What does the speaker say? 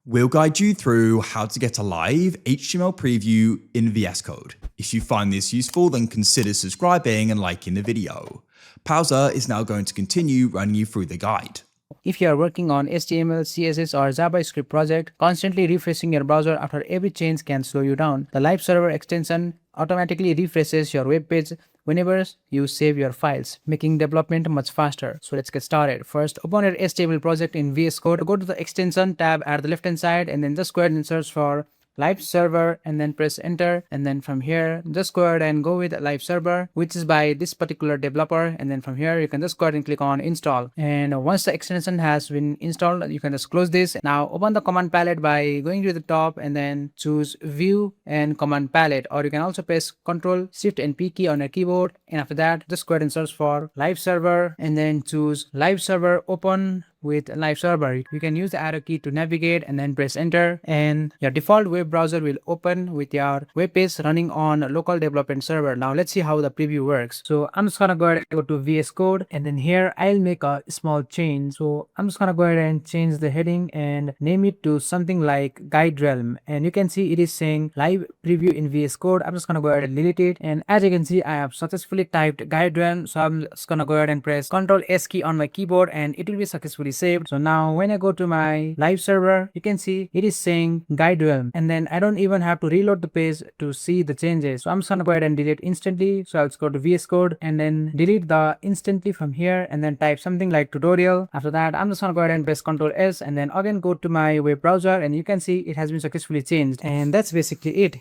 We'll guide you through how to get a live HTML preview in VS Code. If you find this useful, then consider subscribing and liking the video. Pausa is now going to continue running you through the guide. If you are working on HTML, CSS or JavaScript project, constantly refreshing your browser after every change can slow you down. The live server extension automatically refreshes your web page whenever you save your files, making development much faster. So let's get started. First, open your HTML project in VS Code. Go to the extension tab at the left hand side and then just go ahead and search for live server and then press enter, and then from here just go ahead and go with live server, which is by this particular developer, and then from here you can just go ahead and click on install. And once the extension has been installed, you can just close this. Now open the command palette by going to the top and then choose view and command palette, or you can also press Ctrl Shift and P key on your keyboard, and after that just go ahead and search for live server and then choose live server open with live server. You can use the arrow key to navigate and then press enter, and your default web browser will open with your web page running on local development server. Now let's see how the preview works. So I'm just gonna go ahead and go to VS Code, and then here I'll make a small change. So I'm just gonna go ahead and change the heading and name it to something like GuideRealm, and you can see it is saying live preview in VS Code. I'm just gonna go ahead and delete it, and as you can see I have successfully typed GuideRealm, so I'm just gonna go ahead and press Ctrl S key on my keyboard and it will be successfully saved. So now when I go to my live server, you can see it is saying GuideRealm, and then I don't even have to reload the page to see the changes. So I'm just gonna go ahead and delete instantly. So I'll just go to VS Code and then delete the instantly from here and then type something like tutorial. After that I'm just gonna go ahead and press Ctrl S and then again go to my web browser, and you can see it has been successfully changed, and that's basically it.